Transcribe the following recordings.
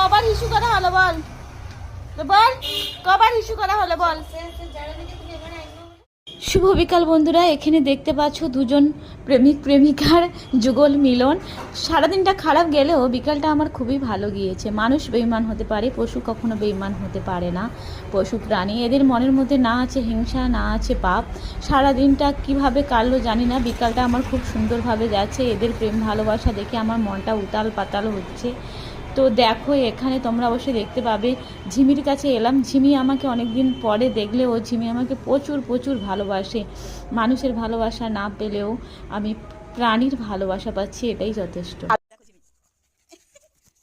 কবার হিসু করা হলো বল, বল কবার হিসু করা হলো বল। শুভ বিকাল বন্ধুরা, এখানে দেখতে পাচ্ছ দুজন প্রেমিক প্রেমিকার যুগল মিলন। সারাদিনটা খারাপ গেলেও বিকালটা আমার খুবই ভালো গিয়েছে। মানুষ বেঈমান হতে পারে, পশু কখনো বেঈমান হতে পারে না। পশু প্রাণী, এদের মনের মধ্যে না আছে হিংসা, না আছে পাপ। সারাদিনটা কিভাবে কাটলো জানি না, বিকালটা আমার খুব সুন্দরভাবে যাচ্ছে। এদের প্রেম ভালোবাসা দেখে আমার মনটা উতাল পাতাল হচ্ছে। তো দেখো এখানে তোমরা অবশ্যই দেখতে পাবে, ঝিমির কাছে এলাম। ঝিমি আমাকে অনেক দিন পরে দেখলেও ঝিমি আমাকে প্রচুর প্রচুর ভালোবাসে। মানুষের ভালোবাসা না পেলেও আমি প্রাণীর ভালোবাসা পাচ্ছি, এটাই যথেষ্ট।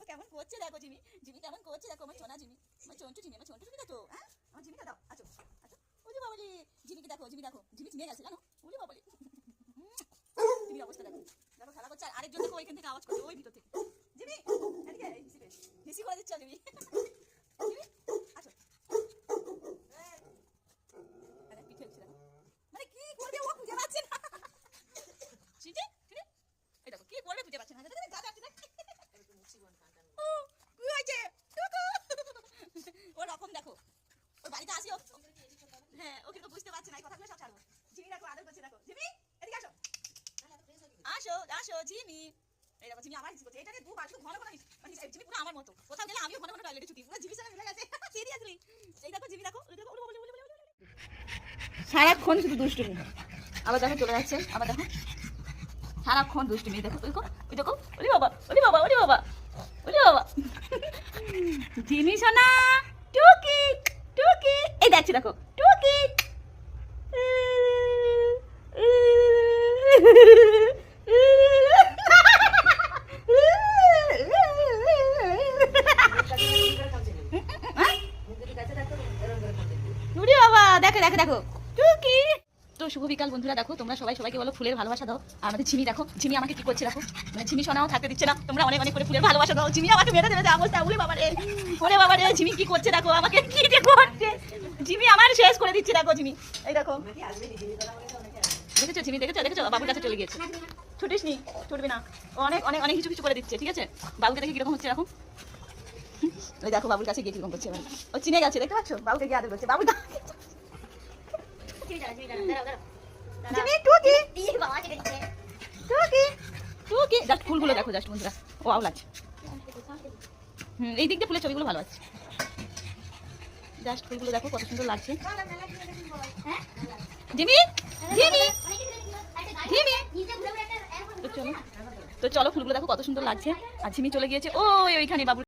কেমন করছে দেখো ঝিমি, ঝিমি কেমন করছে দেখো, আমার সোনা ঝিমি, আমার চন্টু ঝিমি, আমার চন্টু ঝিমি দেখো, আমার ঝিমিটা দাও, আচ্ছা আচ্ছা, ওরে বাবালি, ঝিমিকে দেখো, ঝিমি দেখো, ঝিমি চিনে গেছে জানো, ওরে বাবালি, ঝিমির অবস্থা দেখো, দেখো খেলা করছে। আর আরেকজন দেখো ওইখান থেকে আওয়াজ করছে, ওই ভিতর থেকে, ঝিমি এদিকে হিসি করে দিচ্ছ ঝিমি, ঝিমি আচ্ছা, পিঠে হচ্ছে দেখো, মানে কি করবে ও বুঝে পাচ্ছে না, চিঠি চিঠি, এই দেখো কি করবে বুঝে পাচ্ছে না, যা যাচ্ছে না, ও কি হয়েছে ও রকম দেখো, ওর বাড়িতে আসি, হ্যাঁ ওকে তো বুঝতে পারছে না, এই কথাগুলো সব ছাড়বো। ঝিমি দেখো আদর করছে, দেখো ঝিমি এদিকে আসো, আসো আসো ঝিমি, এই দেখো ঝিমি আমার হিসি করছে। এটাকে দুবার শুধু ঘন ঘন মানে ঝিমি পুরো আমার মতো, কোথাও গেলে আমিও ঘন ঘন টয়লেটে ছুটি, পুরো ঝিমির সঙ্গে মিলে গেছে সিরিয়াসলি। এই দেখো ঝিমি দেখো, সারাক্ষণ শুধু দুষ্টুমি। আবার দেখো চলে যাচ্ছে, আবার দেখো সারাক্ষণ দুষ্টুমি। দেখো ওই দেখো, ওরে বাবা ওরে বাবা ওরে বাবা ওরে বাবা, ঝিমি সোনা টুকি টুকি, এই দেখছি দেখো টুকি, দেখো দেখো দেখো টুকি। তো শুভ বিকাল বন্ধুরা, দেখো তোমরা সবাই সবাইকে বলো ফুলের ভালোবাসা দাও। আর আমাদের ঝিমি দেখো, ঝিমি আমাকে কি করছে দেখো, মানে ঝিমি সোনাও থাকতে দিচ্ছে না। তোমরা অনেক অনেক করে ফুলের ভালোবাসা দাও। ঝিমি আমাকে মেরে দেবে অবস্থা, ওরে বাবা রে ওরে বাবা রে, ঝিমি কি করছে দেখো, আমাকে কি করছে ঝিমি, আমার শেষ করে দিচ্ছে দেখো ঝিমি। এই দেখো দেখেছো ঝিমি, দেখেছো দেখেছো, বাবুর কাছে চলে গিয়েছে। ছুটিস নি, ছুটবি না, অনেক অনেক অনেক কিছু কিছু করে দিচ্ছে, ঠিক আছে। বাবুকে দেখে কিরকম হচ্ছে দেখো, ওই দেখো বাবুর কাছে গিয়ে কিরকম করছে, ও চিনে গেছে দেখতে পাচ্ছ, বাবুকে গিয়ে আদর করছে। বাবু ফুলগুলো দেখো জাস্ট বন্ধুরা, ও আউল আছে। এই দিক দিয়ে ফুলের ছবিগুলো ভালো আছে, জাস্ট ফুলগুলো দেখো কত সুন্দর লাগছে। জিমি জিমি জিমি, তো চলো ফুলগুলো দেখো কত সুন্দর লাগছে। আর ঝিমি চলে গিয়েছে ওইখানে বাবু।